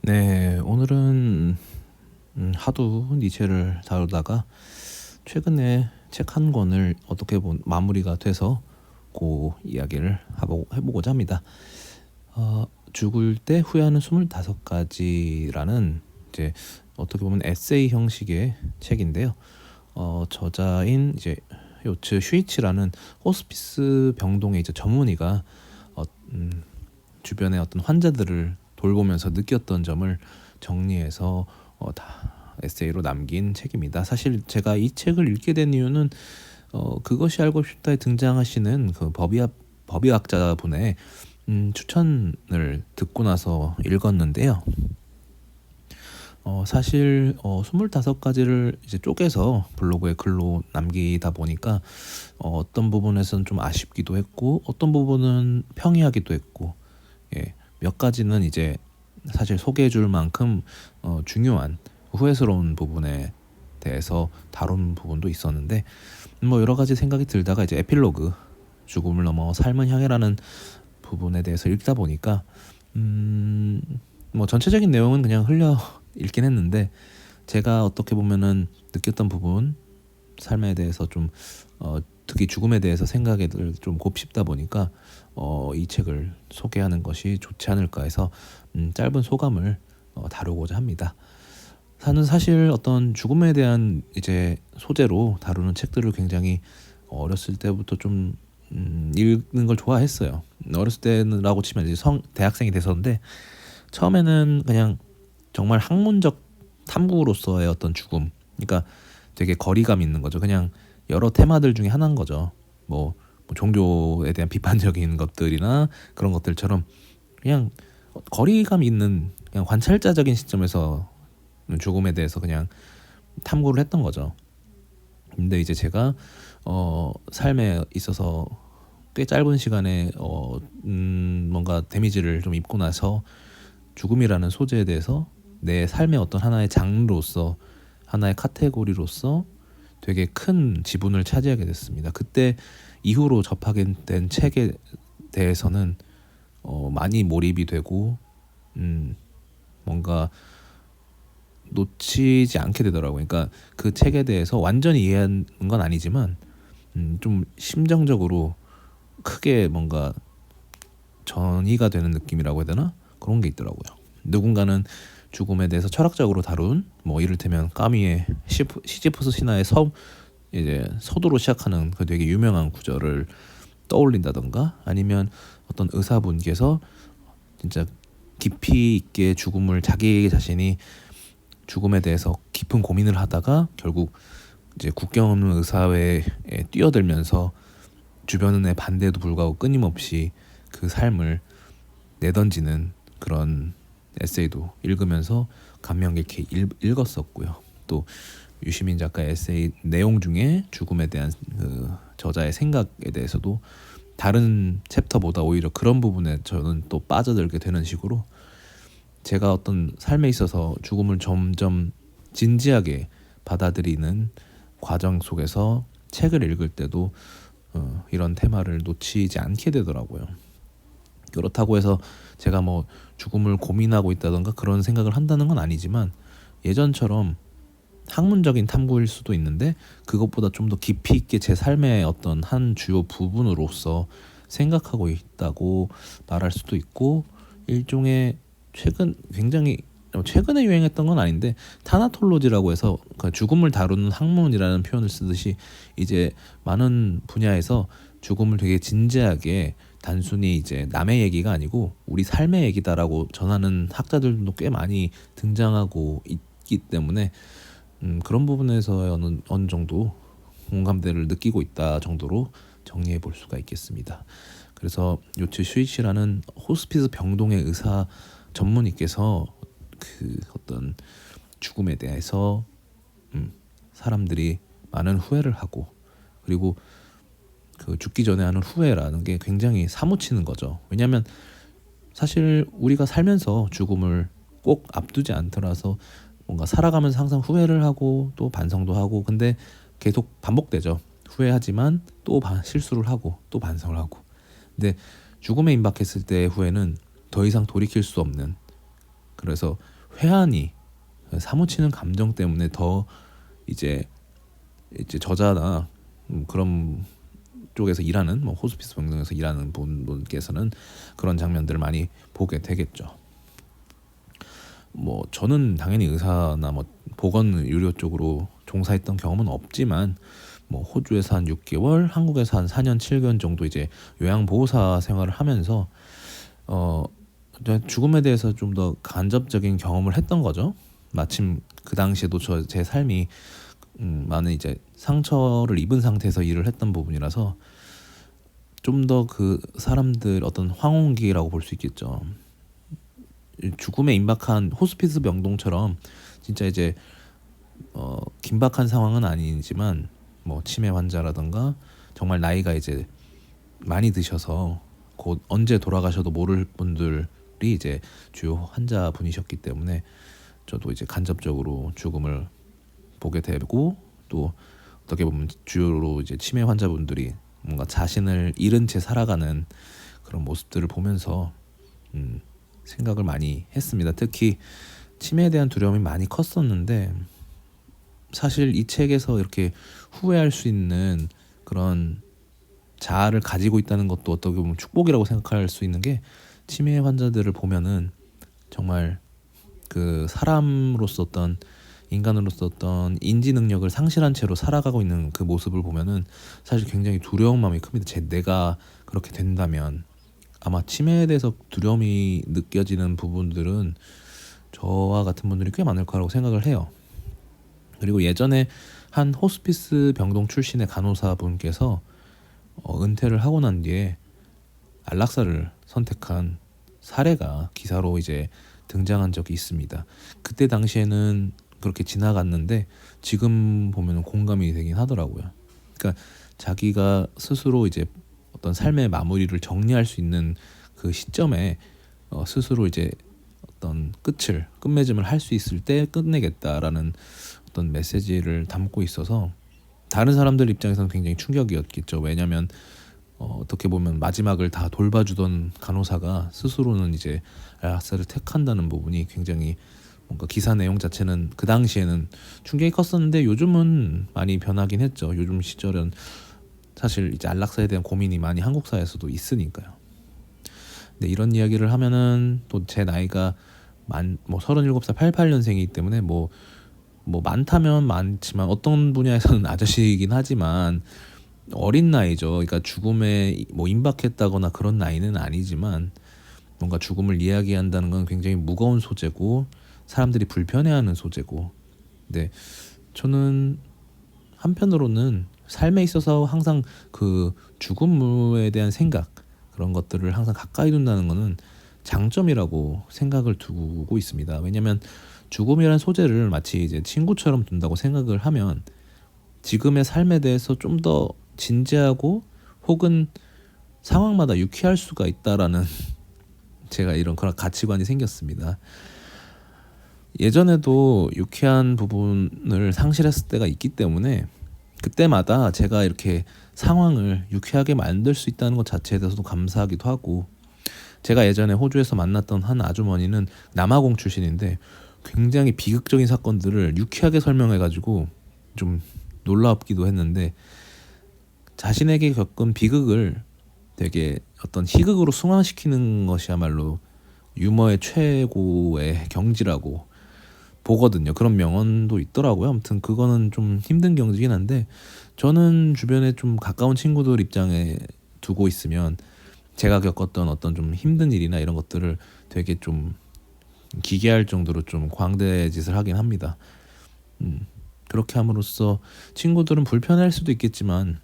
네, 오늘은 하도 니체를 다루다가 최근에 책 한 권을 어떻게 마무리가 돼서 그 이야기를 해보고자 합니다. 죽을 때 후회하는 25가지라는 이제 어떻게 보면 에세이 형식의 책인데요. 저자인 이제 요츠 슈이치라는 호스피스 병동의 이제 전문의가 주변의 어떤 환자들을 돌보면서 느꼈던 점을 정리해서 다 에세이로 남긴 책입니다. 사실 제가 이 책을 읽게 된 이유는 그것이 알고 싶다에 등장하시는 그 법의학자분의 추천을 듣고 나서 읽었는데요. 사실 25가지를 이제 쪼개서 블로그에 글로 남기다 보니까 어떤 부분에서는 좀 아쉽기도 했고 어떤 부분은 평이하기도 했고, 예, 몇 가지는 이제 사실 소개해줄 만큼 중요한 후회스러운 부분에 대해서 다룬 부분도 있었는데, 뭐 여러 가지 생각이 들다가 이제 에필로그, 죽음을 넘어 삶은 향해라는 부분에 대해서 읽다 보니까 뭐 전체적인 내용은 그냥 흘려 읽긴 했는데, 제가 어떻게 보면은 느꼈던 부분, 삶에 대해서 좀 특히 죽음에 대해서 생각을 좀 곱씹다 보니까 이 책을 소개하는 것이 좋지 않을까 해서 짧은 소감을 다루고자 합니다. 사실 어떤 죽음에 대한 이제 소재로 다루는 책들을 굉장히 어렸을 때부터 좀 읽는 걸 좋아했어요. 어렸을 때라고 치면 이제 대학생이 돼서인데, 처음에는 그냥 정말 학문적 탐구로서의 어떤 죽음, 그러니까 되게 거리감 있는 거죠. 그냥 여러 테마들 중에 하나인 거죠. 뭐 종교에 대한 비판적인 것들이나 그런 것들처럼 그냥 거리감 있는, 그냥 관찰자적인 시점에서 죽음에 대해서 그냥 탐구를 했던 거죠. 근데 이제 제가 삶에 있어서 꽤 짧은 시간에 뭔가 데미지를 좀 입고 나서 죽음이라는 소재에 대해서 내 삶의 어떤 하나의 장르로서, 하나의 카테고리로서 되게 큰 지분을 차지하게 됐습니다. 그때 이후로 접하게 된 책에 대해서는 많이 몰입이 되고 뭔가 놓치지 않게 되더라고요. 그러니까 그 책에 대해서 완전히 이해하는 건 아니지만 좀 심정적으로 크게 뭔가 전이가 되는 느낌이라고 해야 되나? 그런 게 있더라고요. 누군가는 죽음에 대해서 철학적으로 다룬, 뭐 이를테면 까미의 시지프스 신화의 이제 서두로 시작하는 그 되게 유명한 구절을 떠올린다던가, 아니면 어떤 의사분께서 진짜 깊이 있게 자기 자신이 죽음에 대해서 깊은 고민을 하다가 결국 이제 국경 없는 의사회에 뛰어들면서 주변의 반대에도 불구하고 끊임없이 그 삶을 내던지는 그런 에세이도 읽으면서 감명 깊게 읽었었고요. 또 유시민 작가의 에세이 내용 중에 죽음에 대한 그 저자의 생각에 대해서도 다른 챕터보다 오히려 그런 부분에 저는 또 빠져들게 되는 식으로, 제가 어떤 삶에 있어서 죽음을 점점 진지하게 받아들이는 과정 속에서 책을 읽을 때도 이런 테마를 놓치지 않게 되더라고요. 그렇다고 해서 제가 뭐 죽음을 고민하고 있다던가 그런 생각을 한다는 건 아니지만, 예전처럼 학문적인 탐구일 수도 있는데 그것보다 좀 더 깊이 있게 제 삶의 어떤 한 주요 부분으로서 생각하고 있다고 말할 수도 있고, 일종의 굉장히 최근에 유행했던 건 아닌데 타나톨로지라고 해서 그 죽음을 다루는 학문이라는 표현을 쓰듯이 이제 많은 분야에서 죽음을 되게 진지하게 단순히 이제 남의 얘기가 아니고 우리 삶의 얘기다라고 전하는 학자들도 꽤 많이 등장하고 있기 때문에 그런 부분에서 어느 정도 공감대를 느끼고 있다 정도로 정리해 볼 수가 있겠습니다. 그래서 요츠 슈이치라는 호스피스 병동의 의사 전문의께서 그 어떤 죽음에 대해서 사람들이 많은 후회를 하고, 그리고 그 죽기 전에 하는 후회라는 게 굉장히 사무치는 거죠. 왜냐하면 사실 우리가 살면서 죽음을 꼭 앞두지 않더라서 뭔가 살아가면서 항상 후회를 하고 또 반성도 하고, 근데 계속 반복되죠. 후회하지만 또 실수를 하고 또 반성을 하고. 근데 죽음에 임박했을 때의 후회는 더 이상 돌이킬 수 없는, 그래서 회한이 사무치는 감정 때문에 더 이제 저자나 그런 쪽에서 일하는 뭐 호스피스 병동에서 일하는 분께서는 그런 장면들을 많이 보게 되겠죠. 뭐 저는 당연히 의사나 뭐 보건 의료 쪽으로 종사했던 경험은 없지만 뭐 호주에서 한 6개월, 한국에서 한 4년, 7개월 정도 이제 요양보호사 생활을 하면서 죽음에 대해서 좀 더 간접적인 경험을 했던 거죠. 마침 그 당시에도 제 삶이 많은 이제 상처를 입은 상태에서 일을 했던 부분이라서 좀 더 그 사람들 어떤 황혼기라고 볼 수 있겠죠. 죽음에 임박한 호스피스 병동처럼 진짜 이제 긴박한 상황은 아니지만 뭐 치매 환자라든가 정말 나이가 이제 많이 드셔서 곧 언제 돌아가셔도 모를 분들이 이제 주요 환자분이셨기 때문에 저도 이제 간접적으로 죽음을 보게 되고, 또 어떻게 보면 주요로 이제 치매 환자분들이 뭔가 자신을 잃은 채 살아가는 그런 모습들을 보면서 생각을 많이 했습니다. 특히 치매에 대한 두려움이 많이 컸었는데 사실 이 책에서 이렇게 후회할 수 있는 그런 자아를 가지고 있다는 것도 어떻게 보면 축복이라고 생각할 수 있는 게, 치매 환자들을 보면은 정말 그 사람으로서 어떤 인간으로서 어떤 인지 능력을 상실한 채로 살아가고 있는 그 모습을 보면은 사실 굉장히 두려운 마음이 큽니다. 내가 그렇게 된다면 아마 치매에 대해서 두려움이 느껴지는 부분들은 저와 같은 분들이 꽤 많을 거라고 생각을 해요. 그리고 예전에 한 호스피스 병동 출신의 간호사분께서 은퇴를 하고 난 뒤에 안락사를 선택한 사례가 기사로 이제 등장한 적이 있습니다. 그때 당시에는 그렇게 지나갔는데 지금 보면 공감이 되긴 하더라고요. 그러니까 자기가 스스로 이제 어떤 삶의 마무리를 정리할 수 있는 그 시점에 스스로 이제 어떤 끝맺음을 할 수 있을 때 끝내겠다라는 어떤 메시지를 담고 있어서 다른 사람들 입장에서는 굉장히 충격이었겠죠. 왜냐하면 어떻게 보면 마지막을 다 돌봐주던 간호사가 스스로는 이제 안락사를 택한다는 부분이 굉장히 뭔가 기사 내용 자체는 그 당시에는 충격이 컸었는데 요즘은 많이 변하긴 했죠. 요즘 시절은 사실 이제 안락사에 대한 고민이 많이 한국 사회에서도 있으니까요. 근데 이런 이야기를 하면은 또 제 나이가 37살 88년생이기 때문에 뭐 많다면 많지만 어떤 분야에서는 아저씨이긴 하지만 어린 나이죠. 그러니까 죽음에 뭐 임박했다거나 그런 나이는 아니지만 뭔가 죽음을 이야기한다는 건 굉장히 무거운 소재고 사람들이 불편해하는 소재고, 근데 저는 한편으로는 삶에 있어서 항상 그 죽음에 대한 생각, 그런 것들을 항상 가까이 둔다는 거는 장점이라고 생각을 두고 있습니다. 왜냐하면 죽음이라는 소재를 마치 이제 친구처럼 둔다고 생각을 하면 지금의 삶에 대해서 좀 더 진지하고 혹은 상황마다 유쾌할 수가 있다라는 제가 이런 그런 가치관이 생겼습니다. 예전에도 유쾌한 부분을 상실했을 때가 있기 때문에 그때마다 제가 이렇게 상황을 유쾌하게 만들 수 있다는 것 자체에 대해서도 감사하기도 하고, 제가 예전에 호주에서 만났던 한 아주머니는 남아공 출신인데 굉장히 비극적인 사건들을 유쾌하게 설명해가지고 좀 놀랍기도 했는데, 자신에게 겪은 비극을 되게 어떤 희극으로 승화시키는 것이야말로 유머의 최고의 경지라고 보거든요. 그런 명언도 있더라고요. 아무튼 그거는 좀 힘든 경지긴 한데, 저는 주변에 좀 가까운 친구들 입장에 두고 있으면 제가 겪었던 어떤 좀 힘든 일이나 이런 것들을 되게 좀 기괴할 정도로 좀 광대 짓을 하긴 합니다. 그렇게 함으로써 친구들은 불편할 수도 있겠지만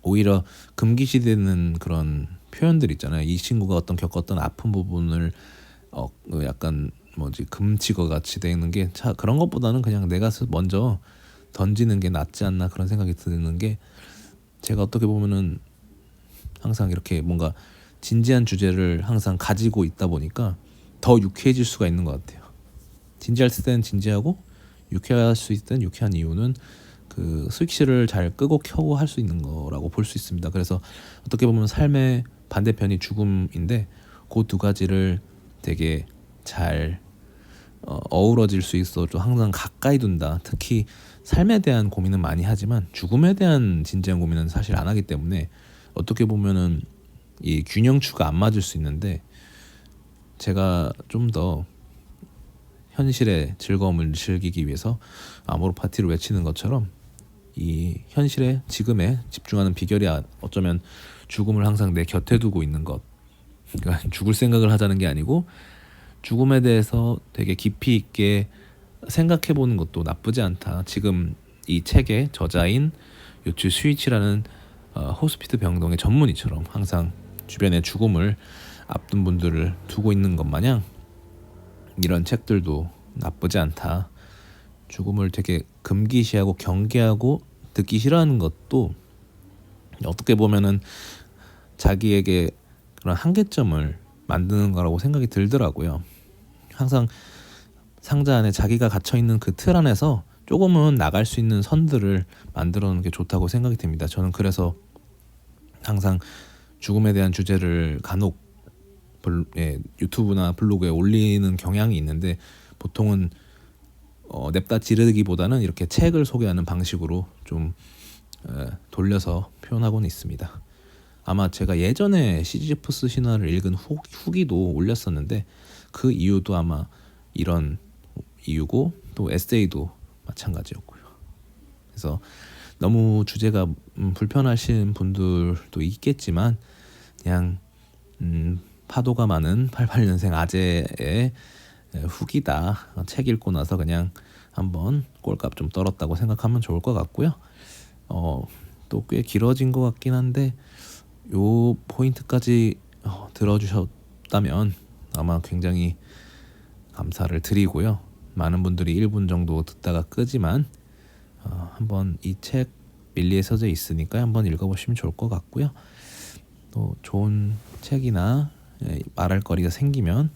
오히려 금기시되는 그런 표현들 있잖아요. 이 친구가 어떤 겪었던 아픈 부분을 약간 금치거 같이 되는 게 그런 것보다는 그냥 내가 먼저 던지는 게 낫지 않나, 그런 생각이 드는 게, 제가 어떻게 보면은 항상 이렇게 뭔가 진지한 주제를 항상 가지고 있다 보니까 더 유쾌해질 수가 있는 것 같아요. 진지할 때는 진지하고 유쾌할 수 있을 때는 유쾌한 이유는 그 스위치를 잘 끄고 켜고 할 수 있는 거라고 볼 수 있습니다. 그래서 어떻게 보면 삶의 반대편이 죽음인데 그 두 가지를 되게 잘 어우러질 수 있어 좀 항상 가까이 둔다. 특히 삶에 대한 고민은 많이 하지만 죽음에 대한 진지한 고민은 사실 안 하기 때문에 어떻게 보면은 이 균형추가 안 맞을 수 있는데, 제가 좀 더 현실의 즐거움을 즐기기 위해서 아모르 파티를 외치는 것처럼 이 현실의 지금에 집중하는 비결이 어쩌면 죽음을 항상 내 곁에 두고 있는 것. 그러니까 죽을 생각을 하자는 게 아니고 죽음에 대해서 되게 깊이 있게 생각해 보는 것도 나쁘지 않다. 지금 이 책의 저자인 요츠 슈이치라는 호스피트 병동의 전문의처럼 항상 주변에 죽음을 앞둔 분들을 두고 있는 것 마냥 이런 책들도 나쁘지 않다. 죽음을 되게 금기시하고 경계하고 듣기 싫어하는 것도 어떻게 보면은 자기에게 그런 한계점을 만드는 거라고 생각이 들더라고요. 항상 상자 안에 자기가 갇혀 있는 그 틀 안에서 조금은 나갈 수 있는 선들을 만들어 놓는 게 좋다고 생각이 듭니다. 저는 그래서 항상 죽음에 대한 주제를 간혹 유튜브나 블로그에 올리는 경향이 있는데, 보통은 냅다 지르기보다는 이렇게 책을 소개하는 방식으로 좀 돌려서 표현하고는 있습니다. 아마 제가 예전에 시지프스 신화를 읽은 후기도 올렸었는데 그 이유도 아마 이런 이유고, 또 에세이도 마찬가지였고요. 그래서 너무 주제가 불편하신 분들도 있겠지만 그냥 파도가 많은 88년생 아재의 후기다. 책 읽고 나서 그냥 한번 꼴값 좀 떨었다고 생각하면 좋을 것 같고요. 또 꽤 길어진 것 같긴 한데 요 포인트까지 들어주셨다면 아마 굉장히 감사를 드리고요. 많은 분들이 1분 정도 듣다가 끄지만 한번 이 책 밀리에 써져 있으니까 한번 읽어보시면 좋을 것 같고요. 또 좋은 책이나 말할 거리가 생기면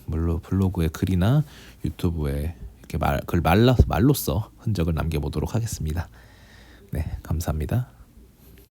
물론 블로그에 글이나 유튜브에 이렇게 말로써 흔적을 남겨보도록 하겠습니다. 네, 감사합니다.